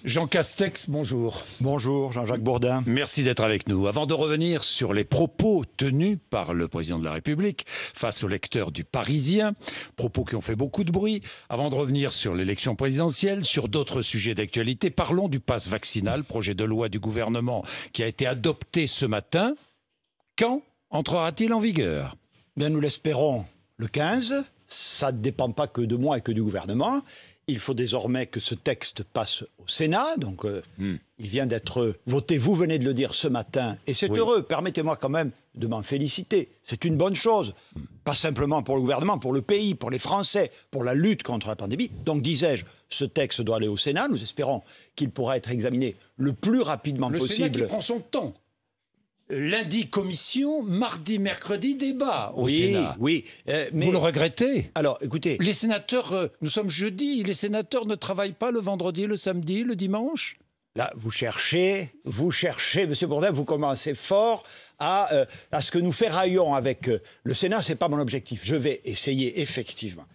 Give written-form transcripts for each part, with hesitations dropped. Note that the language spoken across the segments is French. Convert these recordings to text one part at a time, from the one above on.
Jean Castex, bonjour. Bonjour, Jean-Jacques Bourdin. Merci d'être avec nous. Avant de revenir sur les propos tenus par le président de la République face aux lecteurs du Parisien, propos qui ont fait beaucoup de bruit, avant de revenir sur l'élection présidentielle, sur d'autres sujets d'actualité, parlons du pass vaccinal, projet de loi du gouvernement qui a été adopté ce matin. Quand entrera-t-il en vigueur? Bien, nous l'espérons le 15. Ça ne dépend pas que de moi et que du gouvernement. Il faut désormais que ce texte passe au Sénat. Donc, il vient d'être voté. Vous venez de le dire ce matin. Et c'est heureux. Permettez-moi quand même de m'en féliciter. C'est une bonne chose. Pas simplement pour le gouvernement, pour le pays, pour les Français, pour la lutte contre la pandémie. Donc, disais-je, ce texte doit aller au Sénat. Nous espérons qu'il pourra être examiné le plus rapidement possible. Le Sénat qui prend son temps. Lundi, commission, mardi, mercredi, débat au Sénat. Oui, mais vous le regrettez? Alors, écoutez... Les sénateurs, nous sommes jeudi, les sénateurs ne travaillent pas le vendredi, le samedi, le dimanche? Là, vous cherchez, Monsieur Bourdin, vous commencez fort à ce que nous ferraillons avec le Sénat. C'est pas mon objectif. Je vais essayer, effectivement.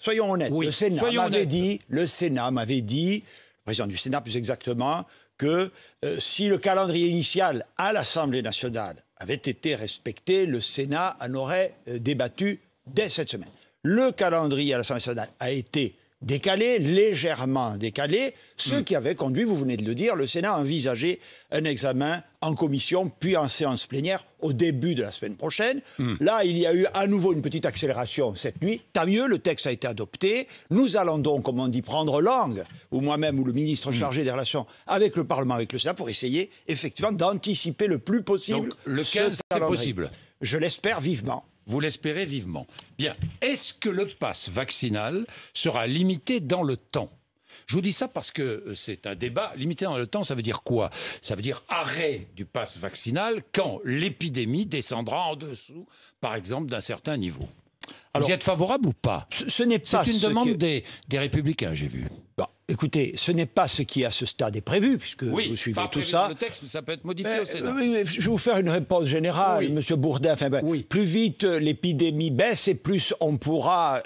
Soyons honnêtes. Oui, le Sénat m'avait dit, le président du Sénat plus exactement, que si le calendrier initial à l'Assemblée nationale avait été respecté, le Sénat en aurait débattu dès cette semaine. Le calendrier à l'Assemblée nationale a été décalé, légèrement décalé, ce qui avait conduit, vous venez de le dire, le Sénat à envisager un examen en commission, puis en séance plénière au début de la semaine prochaine. Là, il y a eu à nouveau une petite accélération cette nuit. Tant mieux, le texte a été adopté. Nous allons donc, comme on dit, prendre langue, ou moi-même, ou le ministre chargé des relations avec le Parlement, avec le Sénat, pour essayer, effectivement, d'anticiper le plus possible. Donc, le 15, c'est possible? Je l'espère vivement. Vous l'espérez vivement. Bien. Est-ce que le pass vaccinal sera limité dans le temps? Je vous dis ça parce que c'est un débat. Limité dans le temps, ça veut dire quoi? Ça veut dire arrêt du pass vaccinal quand l'épidémie descendra en dessous, par exemple, d'un certain niveau. Alors, vous y êtes favorable ou pas? Ce n'est pas. C'est une demande des Républicains, j'ai vu. Bon, écoutez, ce n'est pas ce qui à ce stade est prévu, puisque vous suivez tout ça. Dans le texte, mais ça peut être modifié au Sénat. Je vais vous faire une réponse générale, Monsieur Bourdin. Plus vite l'épidémie baisse et plus on pourra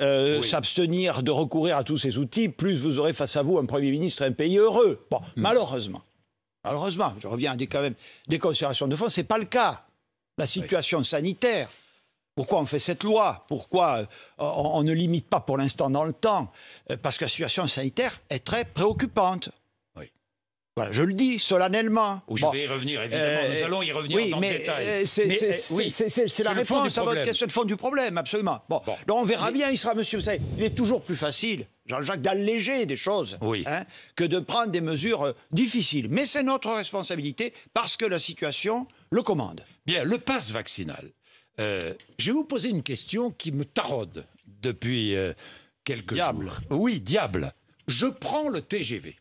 s'abstenir de recourir à tous ces outils, plus vous aurez face à vous un Premier ministre et un pays heureux. Bon, malheureusement, je reviens à quand même des considérations de fond, ce n'est pas le cas. La situation sanitaire. Pourquoi on fait cette loi? Pourquoi on ne limite pas pour l'instant dans le temps? Parce que la situation sanitaire est très préoccupante. Voilà, je le dis solennellement. Je vais y revenir, évidemment. Nous allons y revenir dans le détail. C'est la réponse à votre question de fond du problème, absolument. Bon. Donc on verra bien, il sera, monsieur, vous savez, il est toujours plus facile, Jean-Jacques, d'alléger des choses que de prendre des mesures difficiles. Mais c'est notre responsabilité parce que la situation le commande. Bien, le pass vaccinal. Je vais vous poser une question qui me taraude depuis quelques jours. Oui, diable. Je prends le TGV.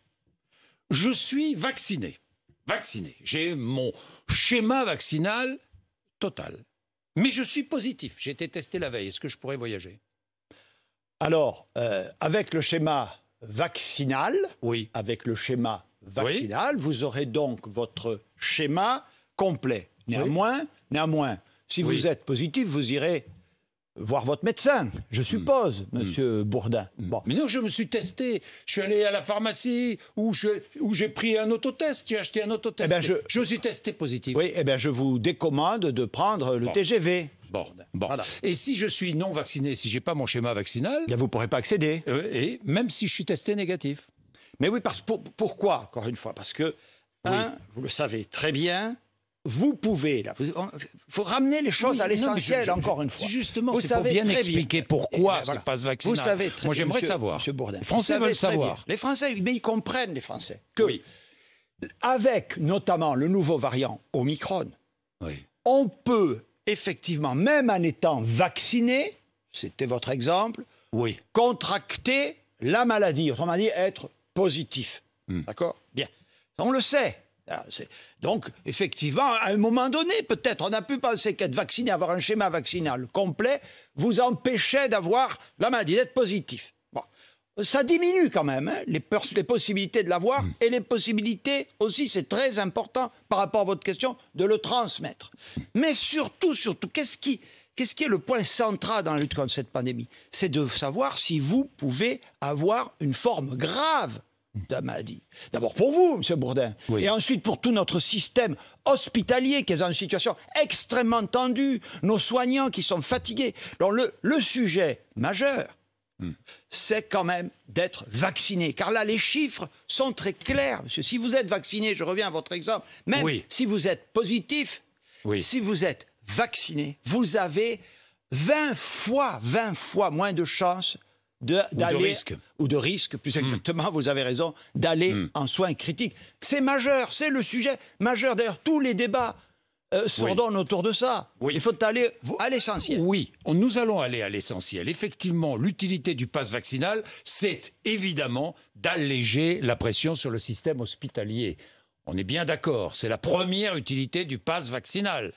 Je suis vacciné. J'ai mon schéma vaccinal total. Mais je suis positif. J'ai été testé la veille. Est-ce que je pourrais voyager? Alors, avec le schéma vaccinal, vous aurez donc votre schéma complet. Néanmoins, si vous êtes positif, vous irez voir votre médecin, je suppose, Monsieur Bourdin. Bon. Mais non, je me suis testé. Je suis allé à la pharmacie où j'ai pris un autotest. J'ai acheté un autotest. Je me suis testé positif. Oui, je vous décommande de prendre le TGV. Bon. Voilà. Et si je suis non vacciné, si j'ai pas mon schéma vaccinal... vous ne pourrez pas accéder. Et même si je suis testé négatif. Mais oui, pourquoi, encore une fois? Parce que, vous le savez très bien... Vous pouvez, il faut ramener les choses à l'essentiel, encore une fois. Justement, c'est pour bien expliquer pourquoi ce passe vaccinal. Vous savez très Moi, j'aimerais bien, savoir. Monsieur Bourdin, les Français veulent savoir. Les Français, mais ils comprennent, les Français, que, avec notamment le nouveau variant Omicron, on peut, effectivement, même en étant vacciné, c'était votre exemple, contracter la maladie, autrement dit, être positif. D'accord? Bien. On le sait. Donc, effectivement, à un moment donné, peut-être, on a pu penser qu'être vacciné, avoir un schéma vaccinal complet, vous empêchait d'avoir la maladie, d'être positif. Bon. Ça diminue quand même, les possibilités de l'avoir, et les possibilités aussi, c'est très important par rapport à votre question, de le transmettre. Mais surtout, qu'est-ce qui est le point central dans la lutte contre cette pandémie? C'est de savoir si vous pouvez avoir une forme grave de maladie. D'abord pour vous, M. Bourdin, et ensuite pour tout notre système hospitalier qui est dans une situation extrêmement tendue, nos soignants qui sont fatigués. Donc le sujet majeur, c'est quand même d'être vacciné. Car là, les chiffres sont très clairs. Monsieur. Si vous êtes vacciné, je reviens à votre exemple, même si vous êtes positif, si vous êtes vacciné, vous avez 20 fois moins de chances d'aller, ou de risque, plus exactement, vous avez raison, d'aller en soins critiques. C'est majeur, c'est le sujet majeur. D'ailleurs, tous les débats s'ordonnent autour de ça. Il faut aller à l'essentiel. Oui, nous allons aller à l'essentiel. Effectivement, l'utilité du pass vaccinal, c'est évidemment d'alléger la pression sur le système hospitalier. On est bien d'accord, c'est la première utilité du pass vaccinal.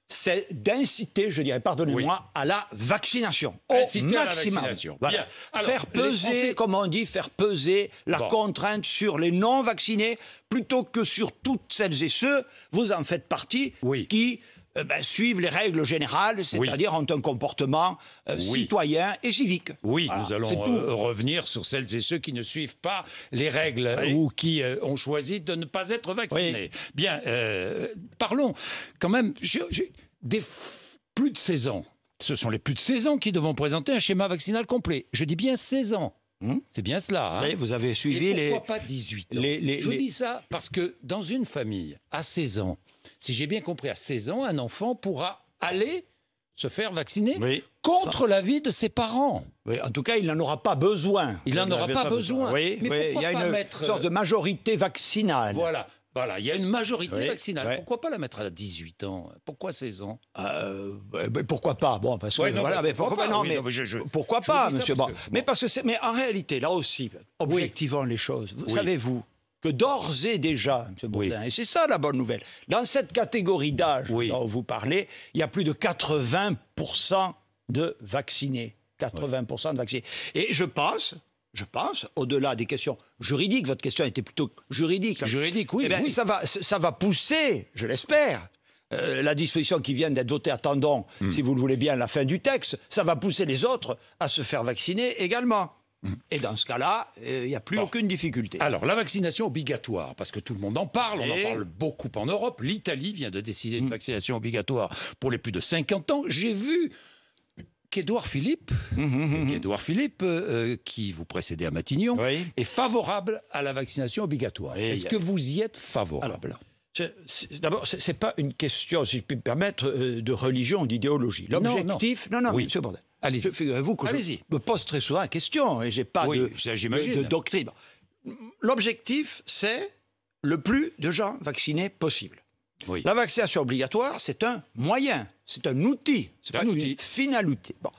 C'est d'inciter, je dirais, pardonnez-moi, à la vaccination. Au maximum. Voilà. Alors, faire peser, comme on dit, faire peser la contrainte sur les non-vaccinés plutôt que sur toutes celles et ceux, vous en faites partie, qui suivent les règles générales, c'est-à-dire ont un comportement citoyen et civique. Voilà, nous allons revenir sur celles et ceux qui ne suivent pas les règles ou qui ont choisi de ne pas être vaccinés. Bien, parlons quand même des plus de 16 ans. Ce sont les plus de 16 ans qui devront présenter un schéma vaccinal complet. Je dis bien 16 ans. C'est bien cela. Oui, vous avez suivi les... Pourquoi pas 18 ans Je dis ça parce que dans une famille, à 16 ans, si j'ai bien compris, à 16 ans, un enfant pourra aller se faire vacciner contre l'avis de ses parents. Oui, en tout cas, il n'en aura pas besoin. Il n'en aura pas besoin. Mais il y a une sorte de majorité vaccinale. Voilà, il y a une majorité vaccinale. Pourquoi pas la mettre à 18 ans? Pourquoi 16 ans? Pourquoi pas? Bon, parce que pourquoi pas, monsieur? Mais en réalité, là aussi, objectivons les choses. Savez-vous que d'ores et déjà, M. Bourdin, et c'est ça la bonne nouvelle, dans cette catégorie d'âge dont vous parlez, il y a plus de 80% de vaccinés. 80% de vaccinés. Et je pense, au-delà des questions juridiques, votre question était plutôt juridique. Juridique, oui. Ça va pousser, je l'espère, la disposition qui vient d'être votée, attendons, si vous le voulez bien, la fin du texte, ça va pousser les autres à se faire vacciner également. Et dans ce cas-là, il n'y a plus aucune difficulté. Alors, la vaccination obligatoire, parce que tout le monde en parle, on en parle beaucoup en Europe. L'Italie vient de décider une vaccination obligatoire pour les plus de 50 ans. J'ai vu qu'Édouard Philippe, qui vous précédait à Matignon, est favorable à la vaccination obligatoire. Est-ce que vous y êtes favorable? D'abord, ce n'est pas une question, si je puis me permettre, de religion ou d'idéologie. L'objectif... Non, monsieur Bourdin. Figurez-vous que je me pose très souvent la question et je n'ai pas de doctrine. L'objectif, c'est le plus de gens vaccinés possible. La vaccination obligatoire, c'est un moyen, c'est un outil, c'est pas une finalité. Bon.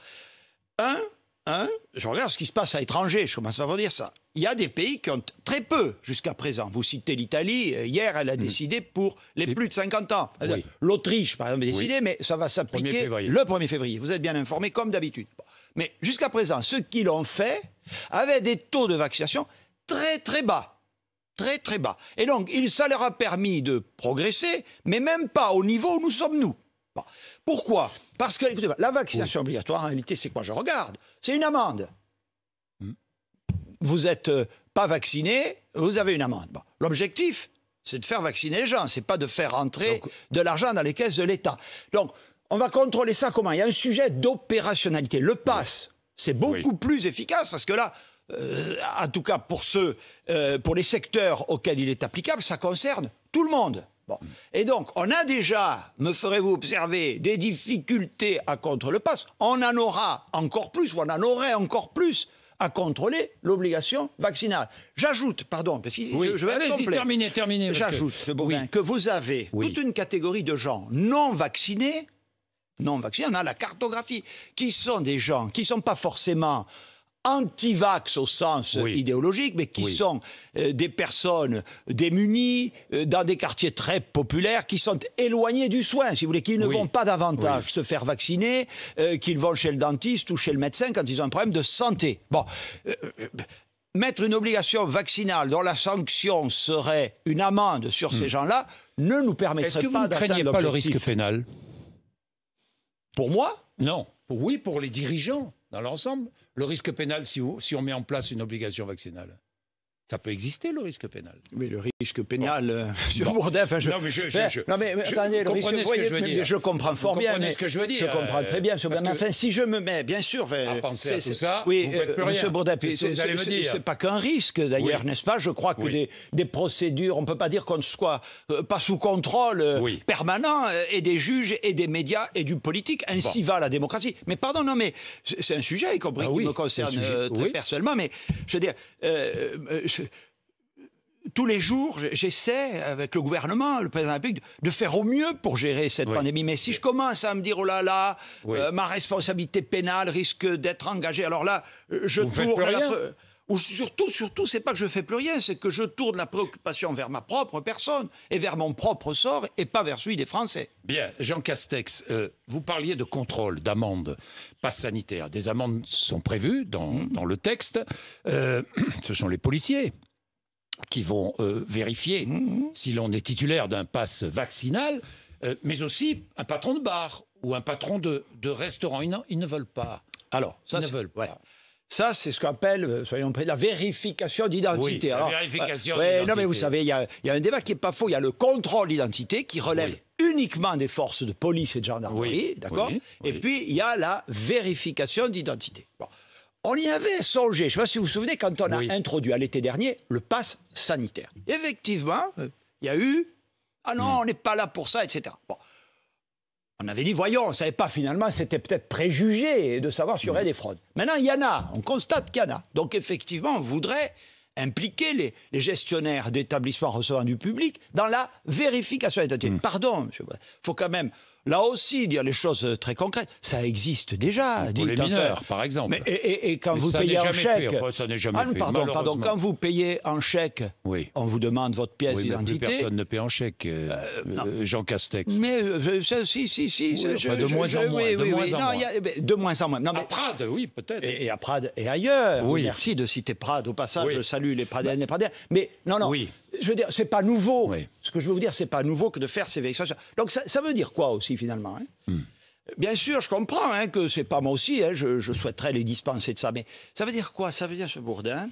Je regarde ce qui se passe à l'étranger, je commence à vous dire ça. Il y a des pays qui ont très peu jusqu'à présent. Vous citez l'Italie, hier elle a décidé pour les plus de 50 ans. L'Autriche, par exemple, a décidé, mais ça va s'appliquer le 1er février. Vous êtes bien informés comme d'habitude. Bon. Mais jusqu'à présent, ceux qui l'ont fait avaient des taux de vaccination très très bas. Très très bas. Et donc, ça leur a permis de progresser, mais même pas au niveau où nous sommes nous. Bon. Pourquoi? Parce que, écoutez, la vaccination obligatoire, en réalité, c'est quoi? Je regarde. C'est une amende. Vous n'êtes pas vacciné, vous avez une amende. Bon. L'objectif, c'est de faire vacciner les gens. C'est pas de faire rentrer de l'argent dans les caisses de l'État. Donc, on va contrôler ça comment? Il y a un sujet d'opérationnalité. Le pass, c'est beaucoup plus efficace parce que là, en tout cas pour les secteurs auxquels il est applicable, ça concerne tout le monde. Bon. Et donc, on a déjà, me ferez-vous observer, des difficultés à contrôler le pass. On en aura encore plus, ou on en aurait encore plus à contrôler l'obligation vaccinale. J'ajoute, pardon, parce que je vais être complet. Terminez. J'ajoute, que vous avez toute une catégorie de gens non vaccinés, on a la cartographie, qui sont des gens qui ne sont pas forcément anti-vax au sens idéologique, mais qui sont des personnes démunies, dans des quartiers très populaires, qui sont éloignés du soin, si vous voulez, qui ne vont pas davantage se faire vacciner, qu'ils vont chez le dentiste ou chez le médecin quand ils ont un problème de santé. Bon, mettre une obligation vaccinale dont la sanction serait une amende sur ces gens-là ne nous permettrait pas d'atteindre l'objectif. Est-ce que vous ne craignez pas le risque pénal? Pour moi? Non. Oui, pour les dirigeants, dans l'ensemble. Le risque pénal si on met en place une obligation vaccinale. Ça peut exister, le risque pénal. Mais le risque pénal, sur Bourdin, enfin, non, mais attendez, le risque, je comprends fort bien, mais ce que je veux dire. Je comprends très bien, monsieur Bourdin. Enfin, si je me mets, bien sûr, à penser à tout ça, oui, vous faites plus rien. Monsieur Bourdin, c'est pas qu'un risque, d'ailleurs, n'est-ce pas? Je crois que des procédures, on ne peut pas dire qu'on ne soit pas sous contrôle permanent, et des juges, et des médias, et du politique. Ainsi va la démocratie. Mais pardon, non, mais c'est un sujet, y compris qui me concerne très personnellement, mais je veux dire... tous les jours, j'essaie, avec le gouvernement, le président de la République, de faire au mieux pour gérer cette pandémie. Mais si je commence à me dire, oh là là, ma responsabilité pénale risque d'être engagée, alors là, je tourne... Ou surtout, c'est pas que je fais plus rien, c'est que je tourne la préoccupation vers ma propre personne et vers mon propre sort et pas vers celui des Français. Bien, Jean Castex, vous parliez de contrôle, d'amende, pas sanitaire. Des amendes sont prévues dans le texte. Ce sont les policiers qui vont vérifier si l'on est titulaire d'un pass vaccinal, mais aussi un patron de bar ou un patron de restaurant. Ils ne veulent pas. Alors, ça, ils ne veulent pas. Ça, c'est ce qu'on appelle, soyons prêts, la vérification d'identité. Oui, la vérification d'identité. Non, mais vous savez, il y a un débat qui n'est pas faux. Il y a le contrôle d'identité qui relève uniquement des forces de police et de gendarmerie, d'accord ? Et puis, il y a la vérification d'identité. Bon. On y avait songé, je ne sais pas si vous vous souvenez, quand on a introduit à l'été dernier le pass sanitaire. Effectivement, il y a eu « Ah non, on n'est pas là pour ça, etc. » Bon. On avait dit, voyons, on ne savait pas finalement, c'était peut-être préjugé de savoir s'il y aurait des fraudes. Maintenant, il y en a, on constate qu'il y en a. Donc effectivement, on voudrait impliquer les gestionnaires d'établissements recevant du public dans la vérification d'identité. Pardon, monsieur, il faut quand même, là aussi, dire les choses très concrètes. Ça existe déjà. Pour les mineurs, par exemple. Et quand vous payez en chèque... Ça n'est jamais fait, pardon, quand vous payez en chèque, on vous demande votre pièce d'identité... Plus personne ne paie en chèque, Jean Castex. Mais si... de moins en moins. De moins en moins. Non, mais, à Prades, oui, peut-être. Et à Prades et ailleurs. Oui. Merci de citer Prades. Au passage, je salue les Pradaiennes et les Pradaiens. Mais non. Je veux dire, c'est pas nouveau. Ce que je veux vous dire, c'est pas nouveau que de faire ces vérifications. Donc ça veut dire quoi aussi, finalement Bien sûr, je comprends que c'est pas moi aussi, je souhaiterais les dispenser de ça. Mais ça veut dire quoi? Ça veut dire, ce Bourdin,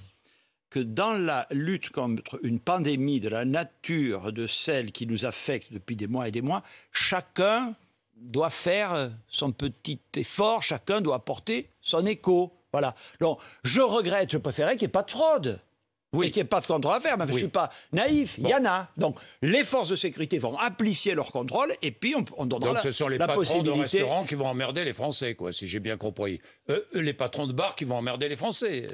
que dans la lutte contre une pandémie de la nature de celle qui nous affecte depuis des mois et des mois, chacun doit faire son petit effort, chacun doit apporter son écho. Voilà. Donc, je regrette, je préférais qu'il n'y ait pas de fraude. Et qu'il n'y ait pas de contrôle à faire. Mais je ne suis pas naïf, il y en a. Donc, les forces de sécurité vont amplifier leur contrôle et puis on donnera la possibilité... Donc, ce sont les patrons de restaurants qui vont emmerder les Français, quoi, si j'ai bien compris. Les patrons de bars qui vont emmerder les Français.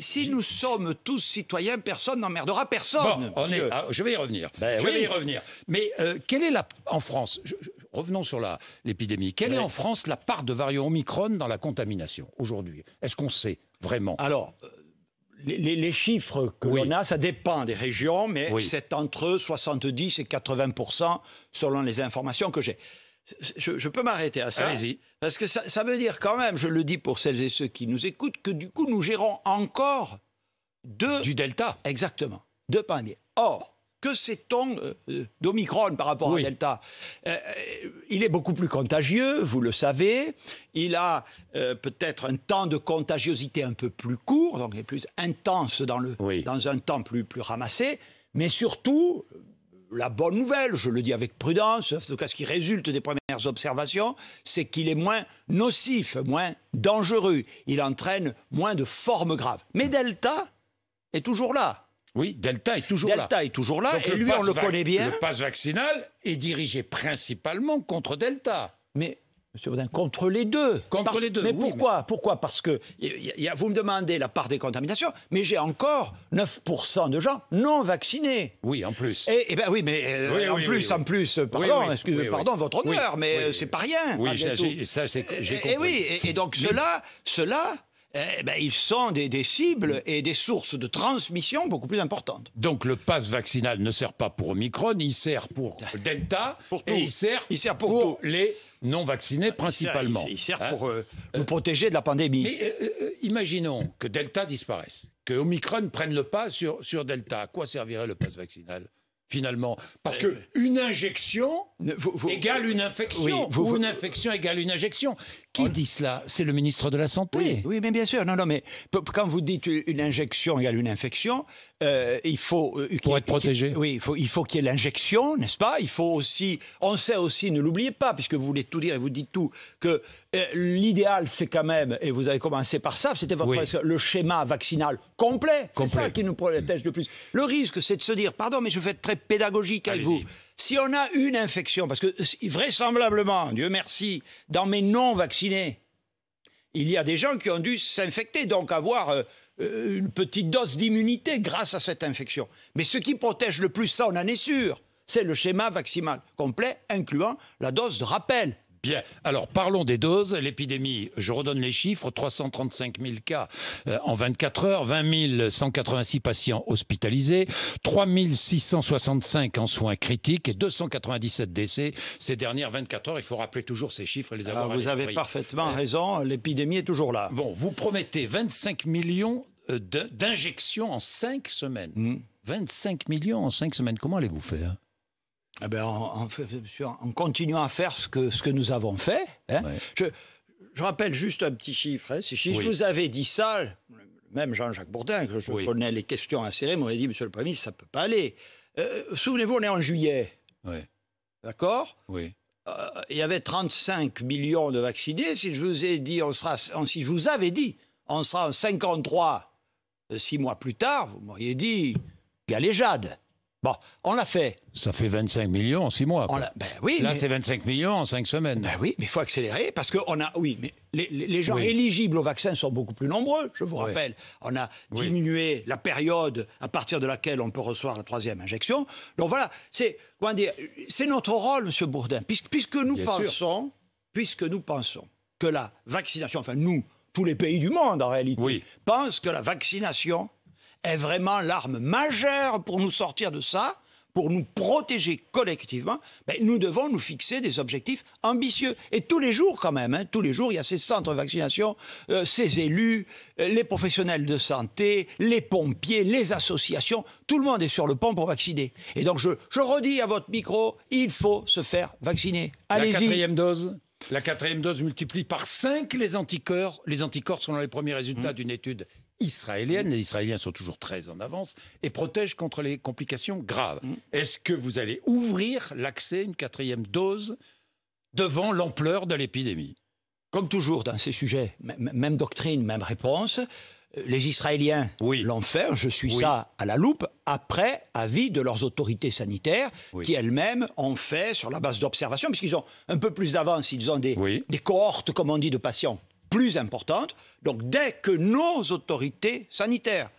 Si nous sommes tous citoyens, personne n'emmerdera personne. Bon, je vais y revenir. Je vais y revenir. Mais quelle est en France... Revenons sur l'épidémie. Quelle est en France la part de variant Omicron dans la contamination aujourd'hui? Est-ce qu'on sait vraiment? Alors... Les chiffres que l'on a, ça dépend des régions, mais c'est entre 70 et 80% selon les informations que j'ai. Je peux m'arrêter à ça. Allez-y. Parce que ça veut dire quand même, je le dis pour celles et ceux qui nous écoutent, que du coup, nous gérons encore du Delta. Exactement. Deux pandémies. Or, que sait-on d'Omicron par rapport à Delta? Il est beaucoup plus contagieux, vous le savez. Il a peut-être un temps de contagiosité un peu plus court, donc il est plus intense dans un temps plus ramassé. Mais surtout, la bonne nouvelle, je le dis avec prudence, en tout cas ce qui résulte des premières observations, c'est qu'il est moins nocif, moins dangereux. Il entraîne moins de formes graves. Mais Delta est toujours là. Oui, Delta est toujours là. Delta est toujours là, donc et lui, on le connaît bien. Le pass vaccinal est dirigé principalement contre Delta. Mais, monsieur Baudin, contre les deux. Contre les deux, mais pourquoi? Pourquoi? Parce que vous me demandez la part des contaminations, mais j'ai encore 9% de gens non vaccinés. Oui, en plus. Et ben oui, mais en plus, pardon, pardon, votre honneur, mais c'est pas rien. Oui, ça, j'ai compris. Et donc ceux-là, ils sont des cibles et des sources de transmission beaucoup plus importantes. Donc le pass vaccinal ne sert pas pour Omicron, il sert pour Delta, et il sert pour les non-vaccinés principalement. Il sert pour nous protéger de la pandémie. Mais imaginons que Delta disparaisse, que Omicron prenne le pas sur Delta. À quoi servirait le pass vaccinal? finalement. Parce qu'une injection égale une infection, ou une infection égale une injection. Qui dit cela? C'est le ministre de la Santé. Oui, mais bien sûr. Non, mais quand vous dites une injection égale une infection, il faut... pour être protégé. Oui, il faut qu'il y ait l'injection, n'est-ce pas? Il faut aussi... On sait aussi, ne l'oubliez pas, puisque vous voulez tout dire et vous dites tout, que l'idéal, c'est quand même, et vous avez commencé par ça, c'était le schéma vaccinal complet. C'est ça qui nous protège le plus. Le risque, c'est de se dire, pardon, mais je vais être très pédagogique avec vous. Si on a une infection, parce que vraisemblablement, Dieu merci, dans mes non-vaccinés, il y a des gens qui ont dû s'infecter, donc avoir une petite dose d'immunité grâce à cette infection. Mais ce qui protège le plus, ça on en est sûr, c'est le schéma vaccinal complet, incluant la dose de rappel. Bien, alors parlons des doses. L'épidémie, je redonne les chiffres, 335 000 cas en 24 heures, 20 186 patients hospitalisés, 3 665 en soins critiques et 297 décès ces dernières 24 heures. Il faut rappeler toujours ces chiffres et les avoir à l'esprit. Vous avez parfaitement raison, l'épidémie est toujours là. Bon, vous promettez 25 millions d'injections en 5 semaines. 25 millions en 5 semaines, comment allez-vous faire ? Eh bien, en continuant à faire ce que nous avons fait. Hein. Ouais. Je rappelle juste un petit chiffre. Hein. Si je vous avais dit ça, même Jean-Jacques Bourdin, que je connais les questions assez m'aurait dit, Monsieur le Premier ministre, ça ne peut pas aller. Souvenez-vous, on est en juillet. Oui. D'accord ? Oui. Il y avait 35 millions de vaccinés. Si je vous ai dit, si je vous avais dit, on sera en 53 6 mois plus tard, vous m'auriez dit, galéjade. Bon, on l'a fait. Ça fait 25 millions en 6 mois. Oui, là, c'est 25 millions en 5 semaines. Oui, mais il faut accélérer parce que mais les gens éligibles au vaccin sont beaucoup plus nombreux, je vous rappelle. On a diminué la période à partir de laquelle on peut recevoir la 3e injection. Donc voilà, c'est notre rôle, M. Bourdin, puisque nous pensons que la vaccination, enfin nous, tous les pays du monde en réalité, pensent que la vaccination est vraiment l'arme majeure pour nous sortir de ça, pour nous protéger collectivement. Nous devons nous fixer des objectifs ambitieux. Et tous les jours, quand même, tous les jours, il y a ces centres de vaccination, ces élus, les professionnels de santé, les pompiers, les associations. Tout le monde est sur le pont pour vacciner. Et donc, je redis à votre micro, il faut se faire vacciner. Allez-y. La 4e dose multiplie par 5 les anticorps. Les anticorps sont les premiers résultats d'une étude israélienne. Les Israéliens sont toujours très en avance et protègent contre les complications graves. Est-ce que vous allez ouvrir l'accès à une 4e dose devant l'ampleur de l'épidémie? Comme toujours dans ces sujets, même doctrine, même réponse. Les Israéliens l'ont fait, je suis ça à la loupe, après avis de leurs autorités sanitaires qui elles-mêmes ont fait sur la base d'observation, puisqu'ils ont un peu plus d'avance, ils ont des cohortes, comme on dit, de patients plus importantes. Donc dès que nos autorités sanitaires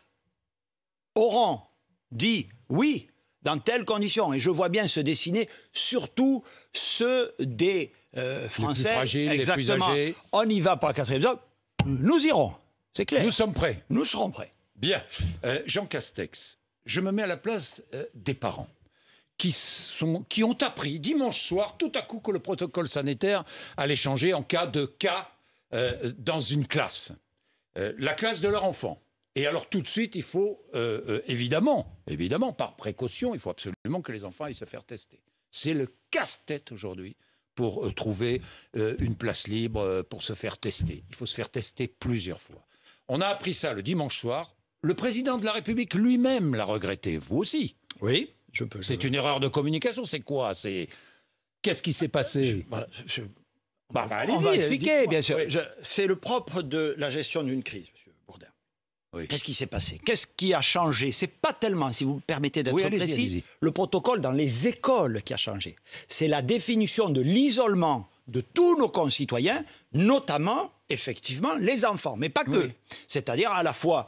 auront dit oui, dans telles conditions, et je vois bien se dessiner surtout ceux des Français, les plus fragiles, les plus âgés. On n'y va pas à 4e dose, nous irons. C'est clair. Nous sommes prêts. Nous serons prêts. Bien. Jean Castex, je me mets à la place des parents qui ont appris dimanche soir tout à coup que le protocole sanitaire allait changer en cas de dans une classe. La classe de leur enfant. Et alors tout de suite, il faut évidemment, par précaution, il faut absolument que les enfants aillent se faire tester. C'est le casse-tête aujourd'hui pour trouver une place libre pour se faire tester. Il faut se faire tester plusieurs fois. On a appris ça le dimanche soir. Le président de la République lui-même l'a regretté. Vous aussi. Oui, C'est une erreur de communication. C'est quoi? Qu'est-ce qui s'est passé? On va expliquer, bien sûr. C'est le propre de la gestion d'une crise, M. Bourdin. Qu'est-ce qui s'est passé? Qu'est-ce qui a changé? C'est pas tellement, si vous me permettez d'être précis, le protocole dans les écoles qui a changé. C'est la définition de l'isolement de tous nos concitoyens, notamment, effectivement, les enfants, mais pas que. C'est-à-dire à la fois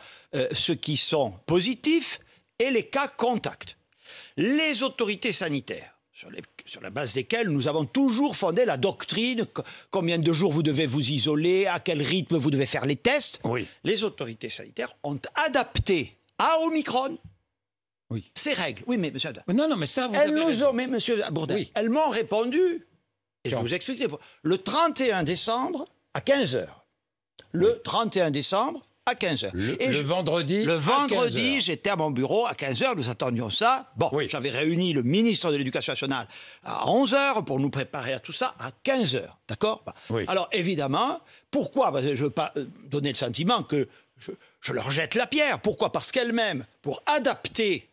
ceux qui sont positifs et les cas contacts. Les autorités sanitaires, sur la base desquelles nous avons toujours fondé la doctrine, combien de jours vous devez vous isoler, à quel rythme vous devez faire les tests, les autorités sanitaires ont adapté à Omicron ces règles. Oui, mais monsieur... Non, mais ça, mais monsieur Bourdin, elles m'ont répondu, et je vais vous expliquer. Le 31 décembre, à 15h, le 31 décembre, à 15h. Le vendredi, le vendredi, j'étais à mon bureau à 15h, nous attendions ça. Bon, j'avais réuni le ministre de l'Éducation nationale à 11h pour nous préparer à tout ça à 15h. D'accord ? Alors, évidemment, pourquoi ? Parce que je ne veux pas donner le sentiment que je leur jette la pierre. Pourquoi ? Parce qu'elles-mêmes, pour adapter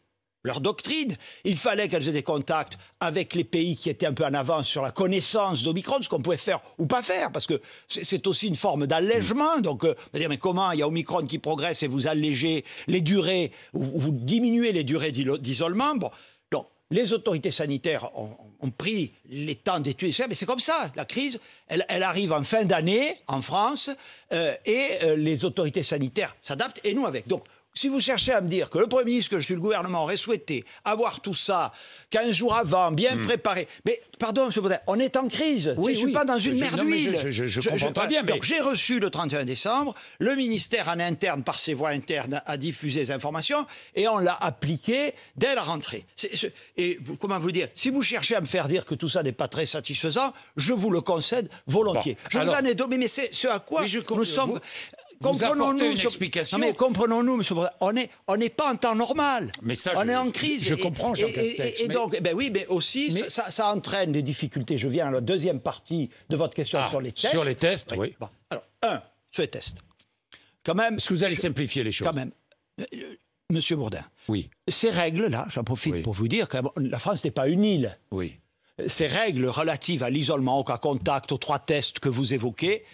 leur doctrine, il fallait qu'elles aient des contacts avec les pays qui étaient un peu en avance sur la connaissance d'Omicron, ce qu'on pouvait faire ou pas faire, parce que c'est aussi une forme d'allègement. Donc, dire, mais comment il y a Omicron qui progresse et vous allégez les durées, ou vous diminuez les durées d'isolement. Bon, donc, les autorités sanitaires ont pris les temps d'étudier ça, mais c'est comme ça. La crise, elle arrive en fin d'année, en France, et les autorités sanitaires s'adaptent, et nous avec. Donc, si vous cherchez à me dire que le Premier ministre, que je suis le gouvernement, aurait souhaité avoir tout ça 15 jours avant, bien préparé... Mais, pardon, M. Baudet, on est en crise. Je ne suis pas dans une merdouille. Je comprends très bien. Donc, j'ai reçu le 31 décembre, le ministère en interne, par ses voies internes, a diffusé les informations, et on l'a appliqué dès la rentrée. Et comment vous dire, si vous cherchez à me faire dire que tout ça n'est pas très satisfaisant, je vous le concède volontiers. Bon, vous en ai donné, mais c'est ce à quoi nous sommes... Comprenons-nous une explication. Non mais comprenons-nous, M. Baudet, on n'est pas en temps normal. Mais ça, on est en crise. Je comprends, Jean Castex. Et donc, ben oui, mais aussi, ça entraîne des difficultés. Je viens à la deuxième partie de votre question sur les tests. Sur les tests, oui. Bon, alors, sur les tests. Quand même. Est-ce que vous allez simplifier les choses ? Quand même. Monsieur Bourdin. Oui. Ces règles-là, j'en profite pour vous dire que la France n'est pas une île. Oui. Ces règles relatives à l'isolement, au cas contact, aux 3 tests que vous évoquez,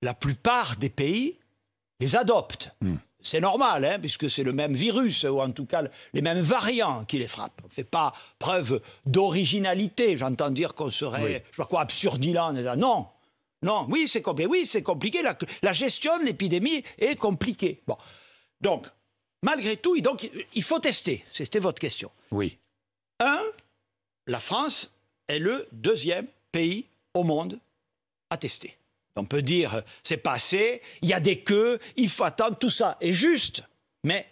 la plupart des pays les adoptent. C'est normal, hein, puisque c'est le même virus, ou en tout cas les mêmes variants qui les frappent. On ne fait pas preuve d'originalité. J'entends dire qu'on serait, je sais pas quoi, absurdilant. Non, non, oui, c'est compliqué. Oui, c'est compliqué. La gestion de l'épidémie est compliquée. Bon, donc, malgré tout, il faut tester. C'était votre question. Oui. La France est le 2e pays au monde à tester. On peut dire, c'est passé, il y a des queues, il faut attendre, tout ça est juste. Mais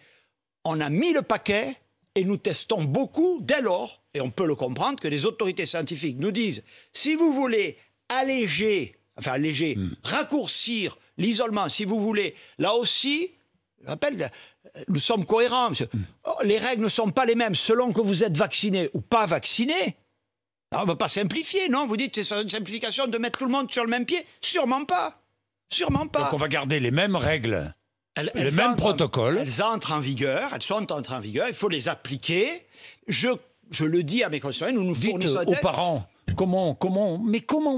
on a mis le paquet et nous testons beaucoup dès lors, et on peut le comprendre, que les autorités scientifiques nous disent, si vous voulez raccourcir l'isolement, si vous voulez, là aussi, je rappelle, nous sommes cohérents, monsieur. Les règles ne sont pas les mêmes selon que vous êtes vacciné ou pas vacciné. On ne peut pas simplifier, non ? Vous dites que c'est une simplification de mettre tout le monde sur le même pied ? Sûrement pas. Sûrement pas. Donc on va garder les mêmes règles, les mêmes protocoles. Elles entrent en vigueur, elles sont entrées en vigueur, il faut les appliquer. Je le dis à mes concitoyens, nous fournissons... Dites aux parents, comment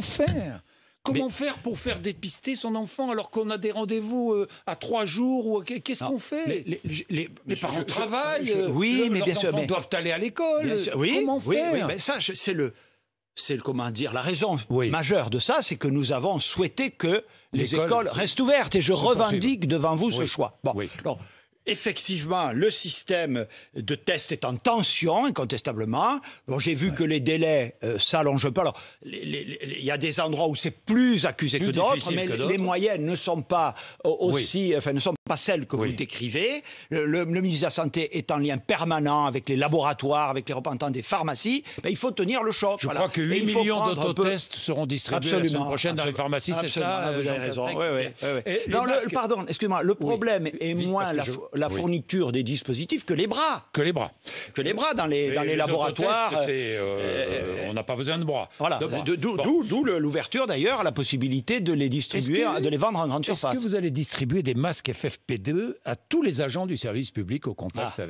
faire ? Comment faire pour faire dépister son enfant alors qu'on a des rendez-vous à 3 jours qu'est-ce qu'on fait ? Les parents travaillent, leurs enfants doivent aller à l'école. Comment faire ? Oui, mais ça, c'est comment dire, la raison majeure de ça, c'est que nous avons souhaité que les écoles restent ouvertes. Et je revendique devant vous ce choix. Bon, alors, effectivement, le système de test est en tension, incontestablement. Bon, j'ai vu que les délais s'allongent un peu. Alors, il y a des endroits où c'est plus accusé que d'autres, mais les moyennes ne sont pas ne sont pas celles que vous décrivez. Le ministre de la Santé est en lien permanent avec les laboratoires, avec les représentants des pharmacies. Ben, il faut tenir le choc. Je crois que 8 millions d'autotests seront distribués la semaine prochaine dans les pharmacies, c'est ça ? Vous avez raison. Pardon, excusez-moi. Le problème est moins la fourniture des dispositifs que les bras. Que les bras dans les laboratoires. On n'a pas besoin de bras. Voilà. D'où l'ouverture d'ailleurs à la possibilité de les distribuer, de les vendre en grande surface. Est-ce que vous allez distribuer des masques FFP2 à tous les agents du service public au contact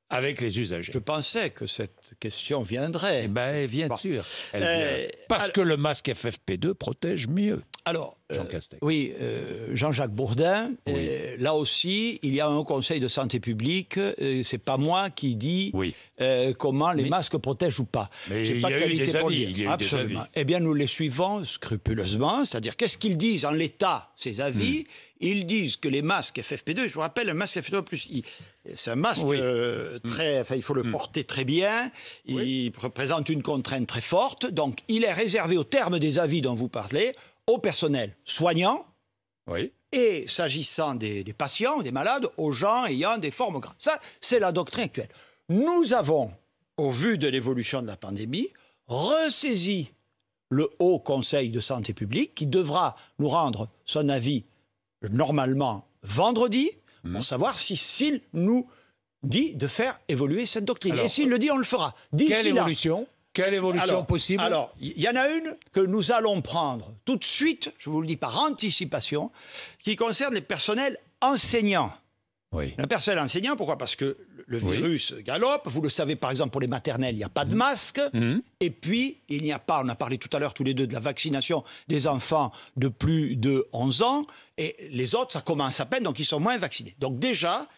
avec les usagers? Je pensais que cette question viendrait. Bien sûr. Parce que le masque FFP2 protège mieux. Alors, Jean Castex. Jean-Jacques Bourdin, là aussi, il y a un conseil de santé publique, c'est pas moi qui dis comment les masques protègent ou pas. Mais il y a eu des avis. Absolument. Eh bien, nous les suivons scrupuleusement, c'est-à-dire qu'est-ce qu'ils disent en l'état, ces avis Ils disent que les masques FFP2, je vous rappelle, un masque FFP2+, c'est un masque il faut le porter très bien, il représente une contrainte très forte, donc il est réservé au terme des avis dont vous parlez, au personnel soignant et, s'agissant des patients, des malades, aux gens ayant des formes graves. Ça, c'est la doctrine actuelle. Nous avons, au vu de l'évolution de la pandémie, ressaisi le Haut Conseil de santé publique qui devra nous rendre son avis normalement vendredi pour savoir s'il nous dit de faire évoluer cette doctrine. Et s'il le dit, on le fera. Quelle évolution possible? Alors, il y en a une que nous allons prendre tout de suite, je vous le dis par anticipation, qui concerne les personnels enseignants. Oui. Le personnel enseignant, pourquoi? Parce que le virus galope. Vous le savez, par exemple, pour les maternelles, il n'y a pas de masque. Et puis, il n'y a pas, on a parlé tout à l'heure tous les deux de la vaccination des enfants de plus de 11 ans. Et les autres, ça commence à peine, donc ils sont moins vaccinés. Donc déjà,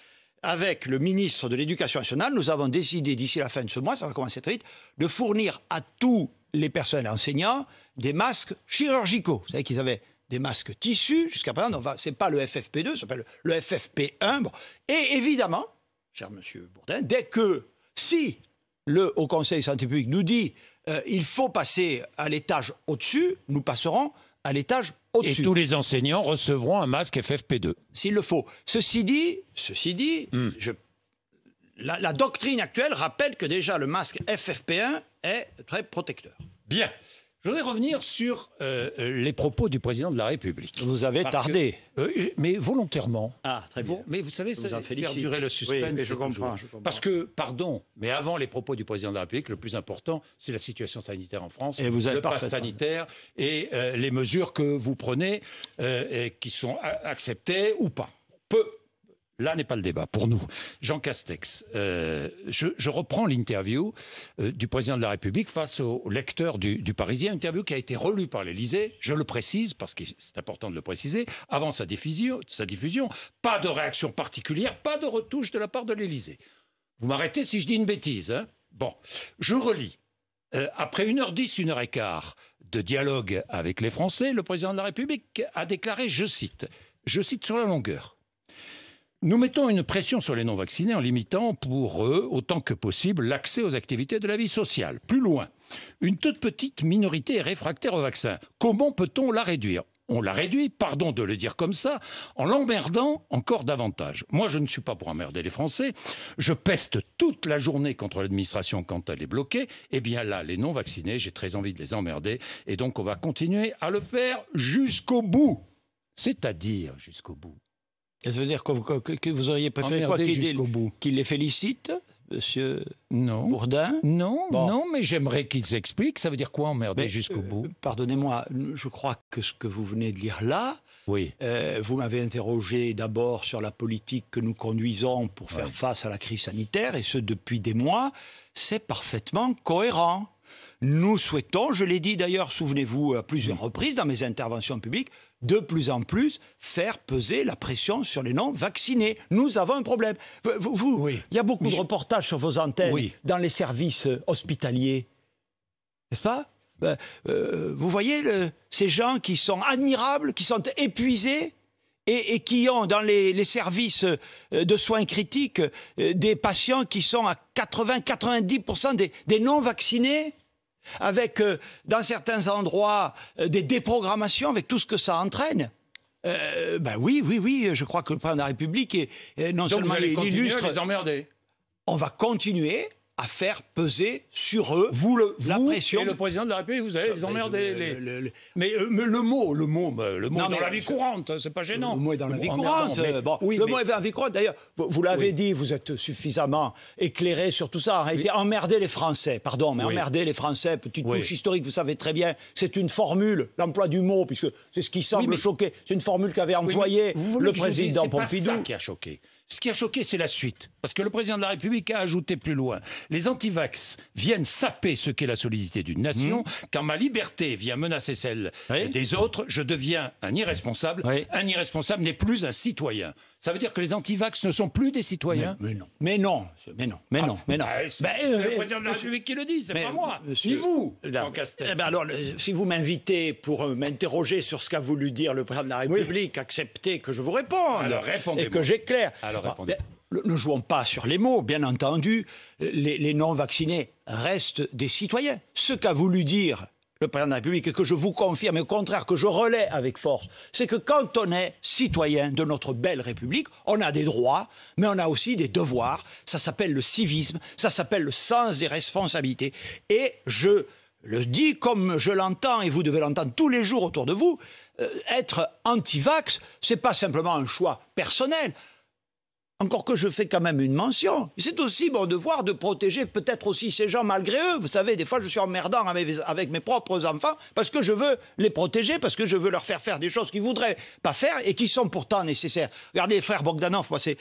avec le ministre de l'Éducation nationale, nous avons décidé d'ici la fin de ce mois, ça va commencer très vite, de fournir à tous les personnels enseignants des masques chirurgicaux. Vous savez qu'ils avaient des masques tissus jusqu'à présent, ce n'est pas le FFP2, ça s'appelle le FFP1. Bon. Et évidemment, cher monsieur Bourdin, dès que, si le Haut Conseil Santé publique nous dit il faut passer à l'étage au-dessus, nous passerons à l'étage au-dessus. Et tous les enseignants recevront un masque FFP2. S'il le faut. Ceci dit, la doctrine actuelle rappelle que déjà le masque FFP1 est très protecteur. Bien. Je voudrais revenir sur les propos du président de la République. Vous avez tardé. Mais volontairement. Ah, très bien. Bon, mais vous savez, ça fait perdurer le suspense. Oui, mais je comprends. Parce que, pardon, mais avant les propos du président de la République, le plus important, c'est la situation sanitaire en France, et vous avez le pass sanitaire et les mesures que vous prenez et qui sont acceptées ou pas. Là n'est pas le débat pour nous. Jean Castex, je reprends l'interview du président de la République face au lecteur du Parisien, interview qui a été relue par l'Élysée, je le précise parce que c'est important de le préciser, avant sa diffusion, pas de réaction particulière, pas de retouche de la part de l'Élysée. Vous m'arrêtez si je dis une bêtise, hein? Bon, je relis. Après 1h10, 1h15 de dialogue avec les Français, le président de la République a déclaré, je cite sur la longueur, nous mettons une pression sur les non-vaccinés en limitant pour eux, autant que possible, l'accès aux activités de la vie sociale. Plus loin, une toute petite minorité est réfractaire au vaccin. Comment peut-on la réduire? On la réduit, pardon de le dire comme ça, en l'emmerdant encore davantage. Moi, je ne suis pas pour emmerder les Français. Je peste toute la journée contre l'administration quand elle est bloquée. Eh bien là, les non-vaccinés, j'ai très envie de les emmerder. Et donc, on va continuer à le faire jusqu'au bout. C'est-à-dire jusqu'au bout. Ça veut dire que vous auriez préféré quoi qu'il les félicite, monsieur Bourdin? Non, non, mais j'aimerais qu'ils expliquent. Ça veut dire quoi, emmerder jusqu'au bout? Pardonnez-moi, je crois que ce que vous venez de lire là, oui. Vous m'avez interrogé d'abord sur la politique que nous conduisons pour faire face à la crise sanitaire, et ce depuis des mois. C'est parfaitement cohérent. Nous souhaitons, je l'ai dit d'ailleurs, souvenez-vous, à plusieurs reprises dans mes interventions publiques, de plus en plus faire peser la pression sur les non-vaccinés. Nous avons un problème. Il y a beaucoup de reportages sur vos antennes dans les services hospitaliers, n'est-ce pas? Vous voyez ces gens qui sont admirables, qui sont épuisés et qui ont dans les services de soins critiques des patients qui sont à 80-90% des non-vaccinés, avec, dans certains endroits, des déprogrammations, avec tout ce que ça entraîne. Oui, je crois que le président de la République est non seulement l'illustre... les emmerder. On va continuer à faire peser sur eux la pression. Et le président de la République, vous allez les emmerder. Mais le mot dans la vie courante, c'est pas gênant. Le mot est dans la vie courante. Le mot est dans la vie courante. D'ailleurs, vous l'avez dit, vous êtes suffisamment éclairé sur tout ça. Emmerder les Français, pardon, mais emmerder les Français, petite touche historique, vous savez très bien, c'est une formule, l'emploi du mot, puisque c'est ce qui semble choquer. C'est une formule qu'avait employée le président Pompidou. C'est pas ça qui a choqué. Ce qui a choqué, c'est la suite. Parce que le président de la République a ajouté plus loin. Les antivax viennent saper ce qu'est la solidité d'une nation. Quand ma liberté vient menacer celle des autres, je deviens un irresponsable. Un irresponsable n'est plus un citoyen. Ça veut dire que les antivax ne sont plus des citoyens? Mais non. C'est le président de la République qui le dit, c'est pas moi. Ni vous, Jean Castex. Alors, si vous m'invitez pour m'interroger sur ce qu'a voulu dire le président de la République, acceptez que je vous réponde. Alors, répondez-moi. Et que j'éclaire. Ne jouons pas sur les mots, bien entendu. Les non-vaccinés restent des citoyens. Ce qu'a voulu dire le président de la République, et que je vous confirme, et au contraire que je relais avec force, c'est que quand on est citoyen de notre belle République, on a des droits, mais on a aussi des devoirs. Ça s'appelle le civisme, ça s'appelle le sens des responsabilités. Et je le dis comme je l'entends, et vous devez l'entendre tous les jours autour de vous, être anti-vax, c'est pas simplement un choix personnel. Encore que je fais quand même une mention. C'est aussi mon devoir de protéger peut-être aussi ces gens malgré eux. Vous savez, des fois, je suis emmerdant avec mes propres enfants parce que je veux les protéger, parce que je veux leur faire des choses qu'ils ne voudraient pas faire et qui sont pourtant nécessaires. Regardez les frères Bogdanov, moi, c'est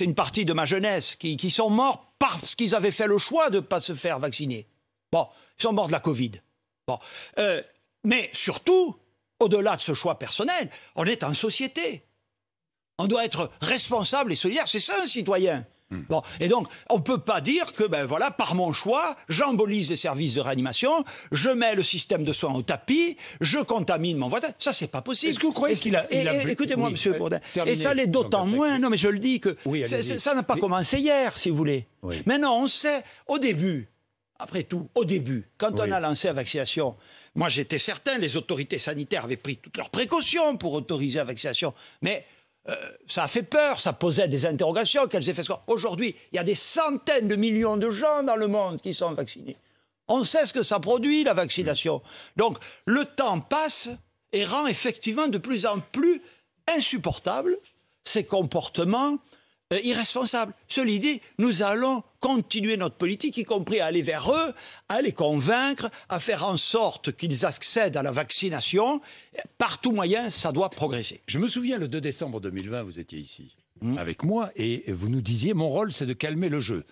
une partie de ma jeunesse qui sont morts parce qu'ils avaient fait le choix de ne pas se faire vacciner. Bon, ils sont morts de la Covid. Bon, mais surtout, au-delà de ce choix personnel, on est en société. On doit être responsable et solidaire, c'est ça un citoyen. Bon, et donc, on ne peut pas dire que, ben voilà, par mon choix, j'embolise les services de réanimation, je mets le système de soins au tapis, je contamine mon voisin. Ça, c'est pas possible. Est-ce que vous croyez qu'il a... Écoutez-moi, monsieur Bourdin, et ça l'est d'autant moins, non mais je le dis, que ça n'a pas commencé hier, si vous voulez. Oui. Maintenant, on sait, au début, après tout, au début, quand on a lancé la vaccination, moi j'étais certain, les autorités sanitaires avaient pris toutes leurs précautions pour autoriser la vaccination, mais... ça a fait peur, ça posait des interrogations, quels effets. Aujourd'hui, il y a des centaines de millions de gens dans le monde qui sont vaccinés. On sait ce que ça produit, la vaccination. Donc, le temps passe et rend effectivement de plus en plus insupportables ces comportements irresponsables. Cela dit, nous allons continuer notre politique, y compris à aller vers eux, à les convaincre, à faire en sorte qu'ils accèdent à la vaccination. Par tout moyen, ça doit progresser. Je me souviens, le 2 décembre 2020, vous étiez ici avec moi et vous nous disiez, mon rôle, c'est de calmer le jeu.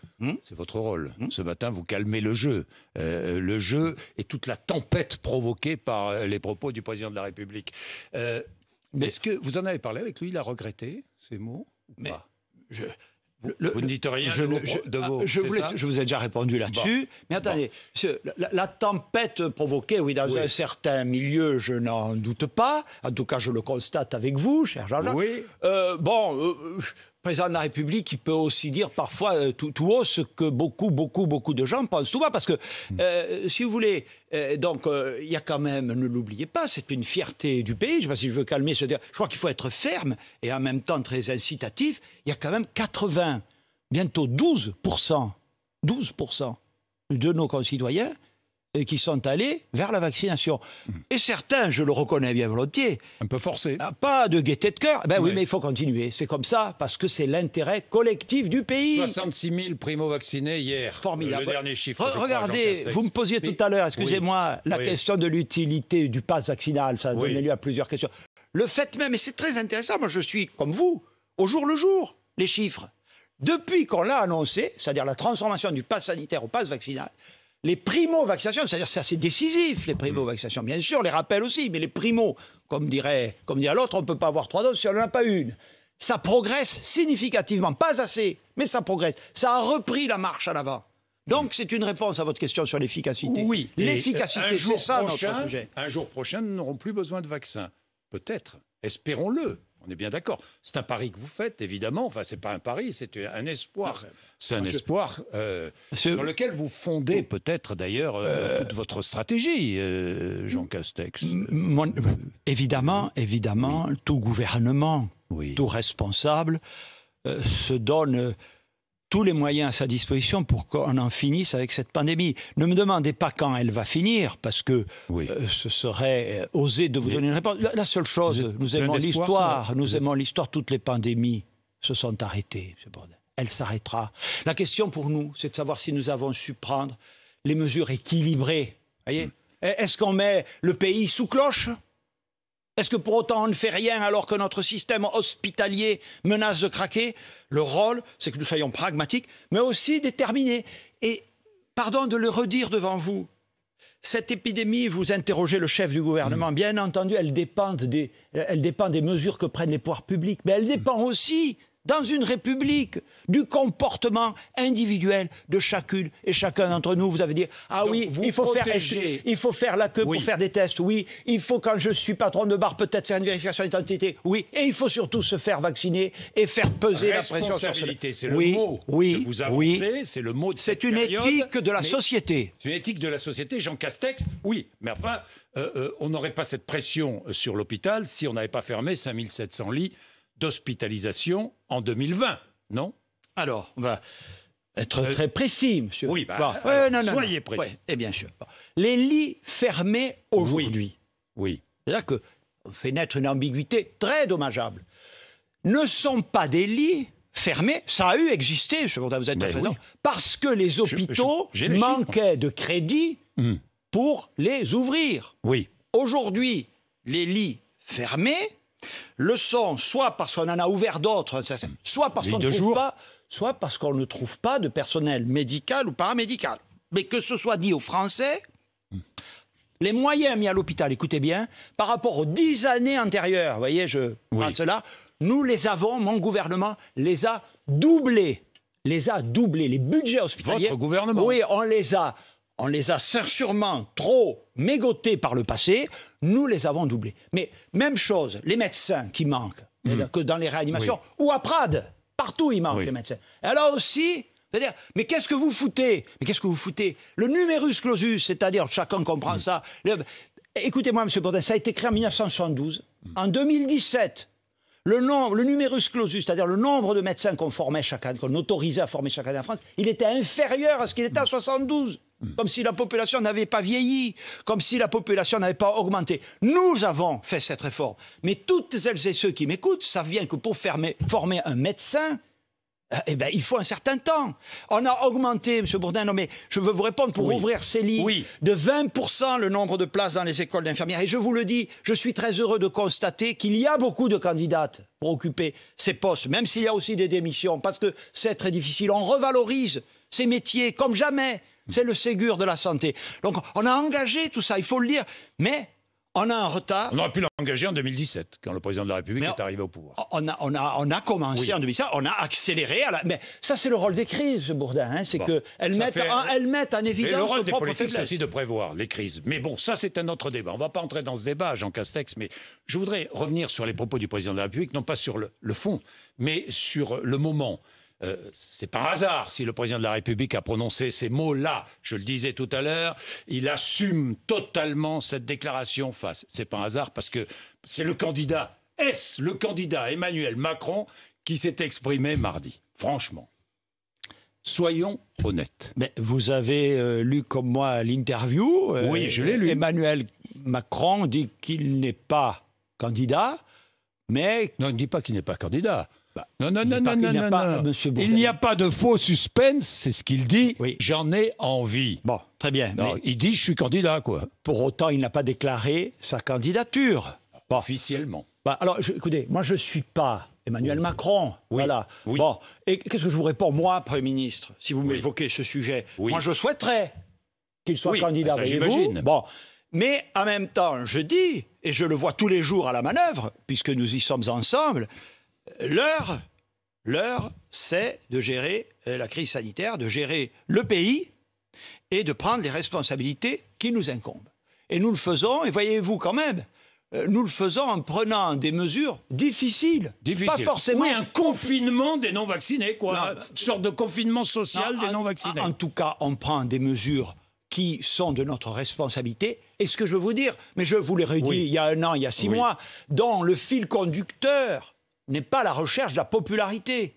C'est votre rôle. Ce matin, vous calmez le jeu et toute la tempête provoquée par les propos du président de la République. Est-ce que vous en avez parlé avec lui? Il a regretté ces mots ou pas? Vous ne dites rien je vous ai déjà répondu là-dessus. Bon. Mais attendez, la tempête provoquée, oui, dans un certain milieu, je n'en doute pas. En tout cas, je le constate avec vous, cher Jean-Jacques. Oui. Président de la République, il peut aussi dire parfois tout haut ce que beaucoup de gens pensent tout bas. Parce que, si vous voulez, il y a quand même, ne l'oubliez pas, c'est une fierté du pays. Je ne sais pas si je veux calmer ce... Je crois qu'il faut être ferme et en même temps très incitatif. Il y a quand même 80, bientôt 12% de nos concitoyens qui sont allés vers la vaccination. Et certains, je le reconnais bien volontiers... Un peu forcé. Pas de gaieté de cœur. Ben oui, mais il faut continuer. C'est comme ça, parce que c'est l'intérêt collectif du pays. 66 000 primo-vaccinés hier. Formidable. Le dernier chiffre. Regardez, vous me posiez tout à l'heure, excusez-moi, la question de l'utilité du pass vaccinal. Ça a donné lieu à plusieurs questions. Le fait même, et c'est très intéressant, moi je suis, comme vous, au jour le jour, les chiffres. Depuis qu'on l'a annoncé, c'est-à-dire la transformation du pass sanitaire au pass vaccinal, les primo-vaccinations, c'est-à-dire c'est assez décisif, les primo-vaccinations, bien sûr, les rappels aussi, mais les primo, comme dirait l'autre, on ne peut pas avoir 3 doses si on n'en a pas une. Ça progresse significativement, pas assez, mais ça progresse. Ça a repris la marche à l'avant. Donc c'est une réponse à votre question sur l'efficacité. Oui, l'efficacité, c'est ça notre sujet. Un jour prochain, nous n'aurons plus besoin de vaccin. Peut-être, espérons-le. On est bien d'accord. C'est un pari que vous faites, évidemment. Enfin, c'est pas un pari, c'est un espoir. C'est un espoir sur lequel vous fondez peut-être d'ailleurs toute votre stratégie, Jean Castex. Évidemment, tout gouvernement, tout responsable se donne tous les moyens à sa disposition pour qu'on en finisse avec cette pandémie. Ne me demandez pas quand elle va finir, parce que ce serait oser de vous donner une réponse. La seule chose, nous aimons l'histoire, toutes les pandémies se sont arrêtées, M. Bourdin. Elle s'arrêtera. La question pour nous, c'est de savoir si nous avons su prendre les mesures équilibrées. Voyez, est-ce qu'on met le pays sous cloche ? Est-ce que pour autant on ne fait rien alors que notre système hospitalier menace de craquer? Le rôle, c'est que nous soyons pragmatiques, mais aussi déterminés. Et, pardon de le redire devant vous, cette épidémie, vous interrogez le chef du gouvernement, bien entendu, elle dépend des mesures que prennent les pouvoirs publics, mais elle dépend aussi, dans une république, du comportement individuel de chacune et chacun d'entre nous. Vous avez dit, il faut faire la queue pour faire des tests, oui, il faut, quand je suis patron de bar, peut-être faire une vérification d'identité, oui, et il faut surtout se faire vacciner et faire peser la pression sur c'est le mot que vous avancez, c'est le mot de cette période. C'est une éthique de la société. C'est une éthique de la société, Jean Castex, oui, mais enfin, on n'aurait pas cette pression sur l'hôpital si on n'avait pas fermé 5700 lits d'hospitalisation en 2020, non? Alors, Être très précis, monsieur. Oui, non, soyez précis. Ouais, et bien sûr. Les lits fermés aujourd'hui. Oui. C'est là qu'on fait naître une ambiguïté très dommageable. Ne sont pas des lits fermés, ça a eu existé, vous êtes présent, parce que les hôpitaux manquaient de crédit pour les ouvrir. Oui. Aujourd'hui, les lits fermés le sont soit parce qu'on en a ouvert d'autres, soit parce qu'on ne trouve pas, soit parce qu'on ne trouve pas de personnel médical ou paramédical. Mais que ce soit dit aux Français, les moyens mis à l'hôpital, écoutez bien, par rapport aux 10 années antérieures, vous voyez, je pense là, nous les avons, mon gouvernement les a doublés. Les budgets hospitaliers. Votre gouvernement? Oui, on les a sûrement trop mégotés par le passé, nous les avons doublés. Mais même chose, les médecins qui manquent, que dans les réanimations, ou à Prades, partout il manque les médecins. Et là aussi, c'est-à-dire, mais qu'est-ce que vous foutez? Le numerus clausus, c'est-à-dire, chacun comprend ça. Écoutez-moi, M. Bourdin, ça a été créé en 1972. En 2017, le numerus clausus, c'est-à-dire le nombre de médecins qu'on formait chaque année, qu'on autorisait à former chaque année en France, il était inférieur à ce qu'il était en 72. Comme si la population n'avait pas vieilli, comme si la population n'avait pas augmenté. Nous avons fait cette réforme. Mais toutes celles et ceux qui m'écoutent savent bien que pour former un médecin, il faut un certain temps. On a augmenté, M. Bourdin, non mais je veux vous répondre, pour ouvrir ces lits, de 20% le nombre de places dans les écoles d'infirmières. Et je vous le dis, je suis très heureux de constater qu'il y a beaucoup de candidates pour occuper ces postes, même s'il y a aussi des démissions, parce que c'est très difficile. On revalorise ces métiers comme jamais. C'est le Ségur de la santé. Donc on a engagé tout ça, il faut le dire, mais on a un retard. On aurait pu l'engager en 202007, quand le président de la République est arrivé au pouvoir. On a commencé en 2007, on a accéléré. Mais ça, c'est le rôle des crises, Bourdin. Hein, c'est qu'elles mettent en évidence le rôle des propre politiques, c'est faiblesse. aussi de prévoir les crises. Mais bon, ça, c'est un autre débat. On ne va pas entrer dans ce débat, Jean Castex, mais je voudrais revenir sur les propos du président de la République, non pas sur le fond, mais sur le moment. C'est par hasard si le président de la République a prononcé ces mots-là. Je le disais tout à l'heure, il assume totalement cette déclaration face. C'est par hasard parce que c'est le candidat, le candidat Emmanuel Macron qui s'est exprimé mardi. Franchement, soyons honnêtes. Mais vous avez lu comme moi l'interview. Oui, je l'ai lu. Emmanuel Macron dit qu'il n'est pas candidat, mais... Non, il ne dit pas qu'il n'est pas candidat. Non. Il n'y a pas de faux suspense, c'est ce qu'il dit. Oui. J'en ai envie. Bon, très bien. Non, il dit je suis candidat, quoi. Pour autant, il n'a pas déclaré sa candidature. Bon. Officiellement. Alors, écoutez, moi, je ne suis pas Emmanuel Macron. Oui. Voilà. Oui. Bon, et qu'est-ce que je vous réponds, moi, Premier ministre, si vous m'évoquez ce sujet? Moi, je souhaiterais qu'il soit candidat, voyez-vous. Bon. Mais en même temps, je dis, et je le vois tous les jours à la manœuvre, puisque nous y sommes ensemble, l'heure, c'est de gérer la crise sanitaire, de gérer le pays et de prendre les responsabilités qui nous incombent. Et nous le faisons, et voyez-vous quand même, nous le faisons en prenant des mesures difficiles. Pas forcément... Oui, un confinement des non-vaccinés, quoi. Une sorte de confinement social des non-vaccinés. En tout cas, on prend des mesures qui sont de notre responsabilité. Et ce que je veux vous dire, mais je vous l'ai redit il y a 1 an, il y a 6 mois, dont le fil conducteur n'est pas la recherche de la popularité,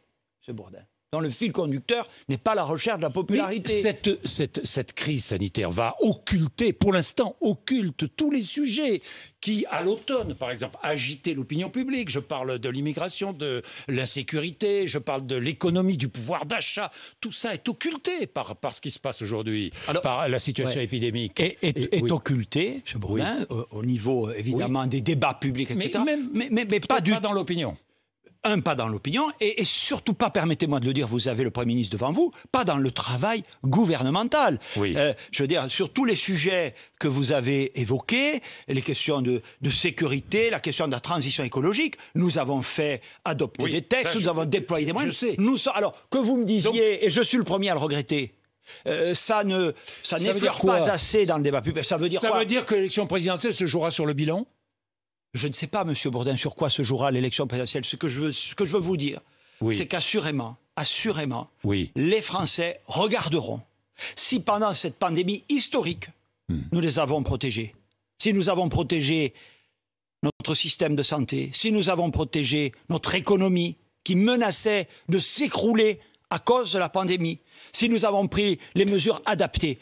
M. Bourdin. Dans le fil conducteur n'est pas la recherche de la popularité. Mais cette crise sanitaire va occulter, pour l'instant, occulte tous les sujets qui, à l'automne, par exemple, agitaient l'opinion publique. Je parle de l'immigration, de l'insécurité, je parle de l'économie, du pouvoir d'achat. Tout ça est occulté par ce qui se passe aujourd'hui, par la situation épidémique. Est occulté, M. Bourdin, au niveau, évidemment, des débats publics, etc. Mais pas dans l'opinion. Pas dans l'opinion, et surtout pas, permettez-moi de le dire, vous avez le Premier ministre devant vous, pas dans le travail gouvernemental. Je veux dire, sur tous les sujets que vous avez évoqués, les questions de sécurité, la question de la transition écologique, nous avons fait adopter des textes, nous avons déployé des moyens. Alors, que vous me disiez, et je suis le premier à le regretter, ça n'effleure pas assez dans le débat public. Ça veut dire quoi ? Ça veut dire que l'élection présidentielle se jouera sur le bilan ? Je ne sais pas, M. Bourdin, sur quoi se jouera l'élection présidentielle. Ce que je veux vous dire, c'est qu'assurément, les Français regarderont si pendant cette pandémie historique, nous les avons protégés. Si nous avons protégé notre système de santé, si nous avons protégé notre économie qui menaçait de s'écrouler à cause de la pandémie, si nous avons pris les mesures adaptées.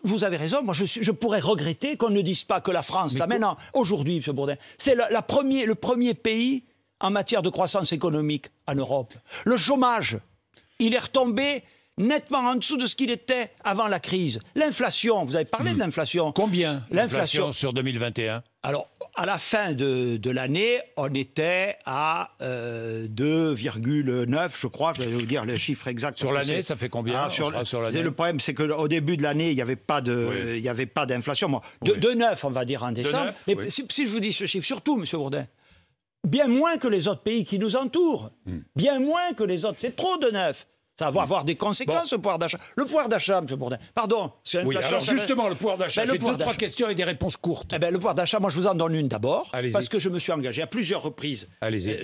Vous avez raison, moi je pourrais regretter qu'on ne dise pas que la France, là maintenant, aujourd'hui, M. Bourdin, c'est le premier pays en matière de croissance économique en Europe. Le chômage, il est retombé nettement en dessous de ce qu'il était avant la crise. L'inflation, vous avez parlé de l'inflation. Combien l'inflation sur 2021? Alors, à la fin de l'année, on était à 2,9, je crois, je vais vous dire le chiffre exact. Sur l'année, ça fait combien? Sur l'année. Le problème, c'est qu'au début de l'année, il n'y avait pas d'inflation. Bon, de 9, on va dire, en décembre. 9, mais oui. Si je vous dis ce chiffre, surtout, M. Bourdin, bien moins que les autres pays qui nous entourent. Bien moins que les autres. C'est trop de 9. Ça va avoir des conséquences, le pouvoir d'achat. Le pouvoir d'achat, M. Bourdin. Pardon. Oui, alors justement, le pouvoir d'achat. J'ai 2-3 questions et des réponses courtes. Eh ben, le pouvoir d'achat, moi, je vous en donne une d'abord. Parce que je me suis engagé à plusieurs reprises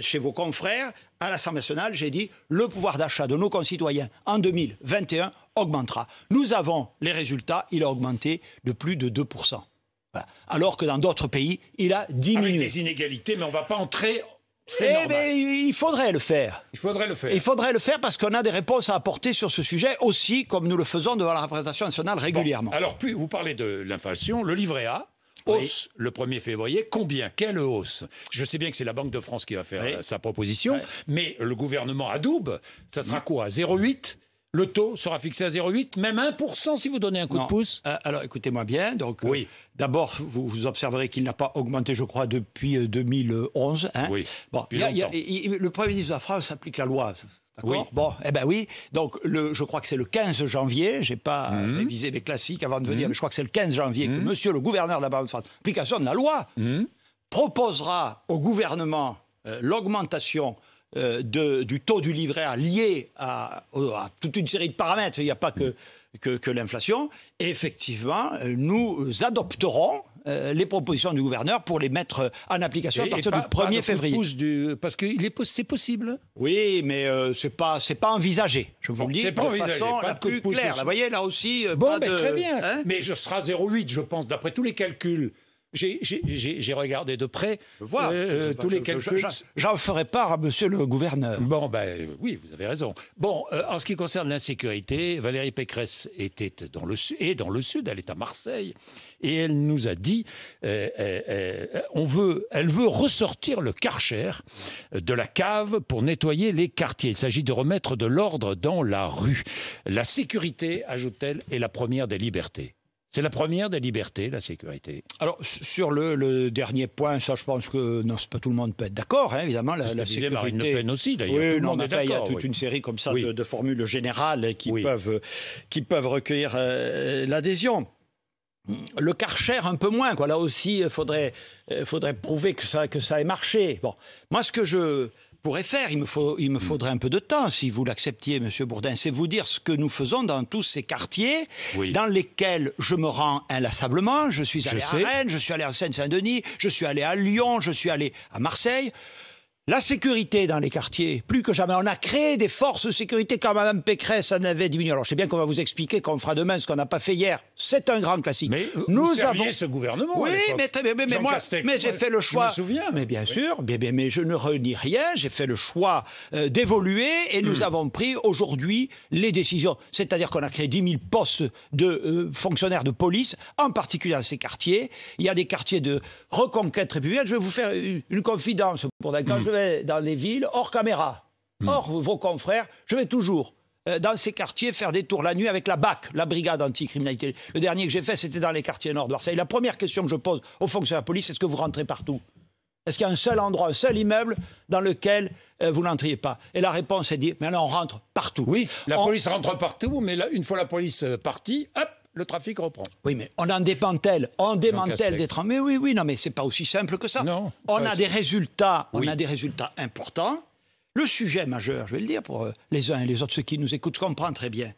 chez vos confrères, à l'Assemblée nationale. J'ai dit, le pouvoir d'achat de nos concitoyens en 2021 augmentera. Nous avons les résultats. Il a augmenté de plus de 2%. Voilà. Alors que dans d'autres pays, il a diminué. Avec des inégalités, mais on ne va pas entrer... Mais il faudrait le faire. Il faudrait le faire. Il faudrait le faire parce qu'on a des réponses à apporter sur ce sujet aussi, comme nous le faisons devant la représentation nationale régulièrement. Bon, alors, puis vous parlez de l'inflation, le livret A, hausse le 1er février. Combien? Quelle hausse? Je sais bien que c'est la Banque de France qui va faire sa proposition, mais le gouvernement adoube, ça sera quoi? 0,8? Le taux sera fixé à 0,8, même 1% si vous donnez un coup de pouce. Alors écoutez-moi bien. Donc, d'abord, vous observerez qu'il n'a pas augmenté, je crois, depuis 2011. Hein. Oui. Bon, le Premier ministre de la France applique la loi. D'accord. Bon, eh ben oui. Donc, je crois que c'est le 15 janvier. J'ai pas révisé mes classiques avant de venir, mais je crois que c'est le 15 janvier que Monsieur le gouverneur de la Banque de France, application de la loi, proposera au gouvernement l'augmentation du taux du livret A lié à toute une série de paramètres. Il n'y a pas que l'inflation. Et effectivement, nous adopterons les propositions du gouverneur pour les mettre en application à partir du 1er février. Parce que c'est possible. Oui, mais c'est pas envisagé. Je vous le dis de façon la plus claire. Vous voyez, là aussi, très bien. Hein, mais je serai 0,8, je pense, d'après tous les calculs. J'ai regardé de près tous les calculs. J'en ferai part à monsieur le gouverneur. Bon, oui, vous avez raison. Bon, en ce qui concerne l'insécurité, Valérie Pécresse était dans le sud, elle est à Marseille, et elle nous a dit, elle veut ressortir le Karcher de la cave pour nettoyer les quartiers. Il s'agit de remettre de l'ordre dans la rue. La sécurité, ajoute-t-elle, est la première des libertés. C'est la première des libertés, la sécurité. Alors, sur le dernier point, ça, je pense que pas tout le monde peut être d'accord, hein, évidemment. La sécurité. Marine Le Pen aussi, d'ailleurs. Oui, il y a toute une série comme ça de formules générales qui peuvent recueillir l'adhésion. Le Karcher, un peu moins, quoi. Là aussi, il faudrait prouver que ça ait marché. Bon, moi, ce que je pourrais faire, il me faudrait un peu de temps, si vous l'acceptiez, M. Bourdin, c'est vous dire ce que nous faisons dans tous ces quartiers dans lesquels je me rends inlassablement. Je suis allé à Rennes, je suis allé à Seine-Saint-Denis, je suis allé à Lyon, je suis allé à Marseille. La sécurité dans les quartiers, plus que jamais. On a créé des forces de sécurité quand Mme Pécresse en avait diminué. Alors, je sais bien qu'on va vous expliquer qu'on fera demain ce qu'on n'a pas fait hier. C'est un grand classique. Mais nous avons ce gouvernement. Oui, mais j'ai fait le choix. Je me souviens. Mais bien sûr, mais je ne renie rien. J'ai fait le choix d'évoluer et nous avons pris aujourd'hui les décisions. C'est-à-dire qu'on a créé 10 000 postes de fonctionnaires de police, en particulier dans ces quartiers. Il y a des quartiers de reconquête républicaine. Je vais vous faire une confidence. Quand je vais dans les villes, hors caméra, hors vos confrères, je vais toujours dans ces quartiers faire des tours la nuit avec la BAC, la brigade anticriminalité. Le dernier que j'ai fait, c'était dans les quartiers nord de Marseille. La première question que je pose aux fonctionnaires de police, est-ce que vous rentrez partout? Est-ce qu'il y a un seul endroit, un seul immeuble dans lequel vous n'entriez pas? Et la réponse est dit, mais là, on rentre partout. Oui, la police rentre partout, mais là, une fois la police partie, hop, le trafic reprend. Oui, mais on en démantèle des trains. Mais oui, non, mais c'est pas aussi simple que ça. Non, on a des résultats importants. Le sujet majeur, je vais le dire pour les uns et les autres, ceux qui nous écoutent comprennent très bien.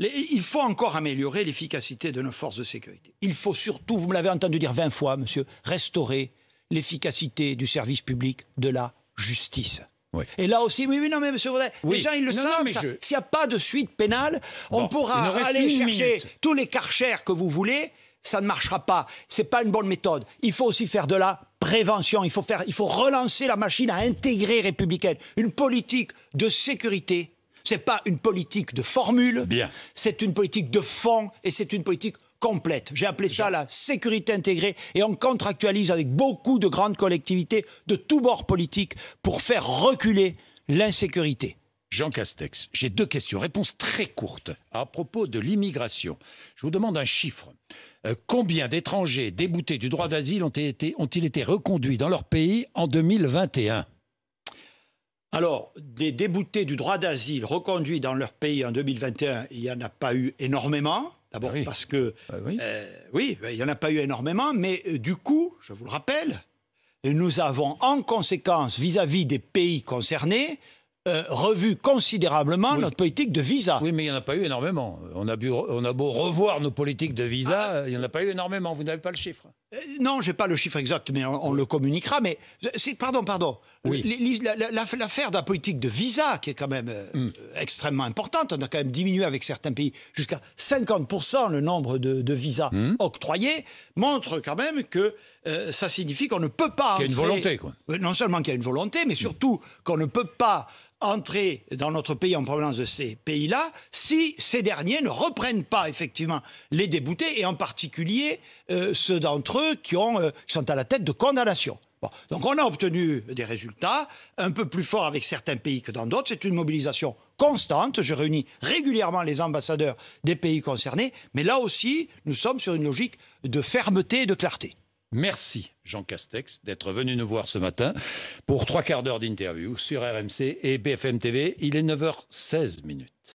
Il faut encore améliorer l'efficacité de nos forces de sécurité. Il faut surtout, vous me l'avez entendu dire 20 fois, monsieur, restaurer l'efficacité du service public de la justice. Oui. Et là aussi, non, mais monsieur Bourdin, les gens, ils le savent. S'il n'y a pas de suite pénale, on pourra aller chercher tous les Karchers que vous voulez. Ça ne marchera pas. C'est pas une bonne méthode. Il faut aussi faire de la prévention. Il faut relancer la machine à intégrer républicaine. Une politique de sécurité Ce n'est pas une politique de formule, c'est une politique de fond et c'est une politique complète. J'ai appelé ça la sécurité intégrée et on contractualise avec beaucoup de grandes collectivités de tous bords politiques pour faire reculer l'insécurité. Jean Castex, j'ai 2 questions, réponse très courte. À propos de l'immigration, je vous demande un chiffre. Combien d'étrangers déboutés du droit d'asile ont-ils été reconduits dans leur pays en 2021 ? Alors, des déboutés du droit d'asile reconduits dans leur pays en 2021, il n'y en a pas eu énormément. D'abord parce que... il n'y en a pas eu énormément, mais du coup, je vous le rappelle, nous avons en conséquence, vis-à-vis des pays concernés, revu considérablement notre politique de visa. Oui, mais il n'y en a pas eu énormément. On a beau revoir nos politiques de visa, il n'y en a pas eu énormément. Vous n'avez pas le chiffre? Non, je n'ai pas le chiffre exact, mais on le communiquera. Mais, pardon. Oui. L'affaire de la politique de visa, qui est quand même extrêmement importante, on a quand même diminué avec certains pays jusqu'à 50% le nombre de visas octroyés, montre quand même que ça signifie qu'on ne peut pas entrer... Qu'il y a une volonté, quoi. Non seulement qu'il y a une volonté, mais surtout qu'on ne peut pas entrer dans notre pays en provenance de ces pays-là si ces derniers ne reprennent pas effectivement les déboutés, et en particulier ceux d'entre eux qui sont à la tête de condamnations. Bon, donc on a obtenu des résultats un peu plus forts avec certains pays que dans d'autres. C'est une mobilisation constante. Je réunis régulièrement les ambassadeurs des pays concernés. Mais là aussi, nous sommes sur une logique de fermeté et de clarté. Merci Jean Castex d'être venu nous voir ce matin pour 3 quarts d'heure d'interview sur RMC et BFM TV. Il est 9h16.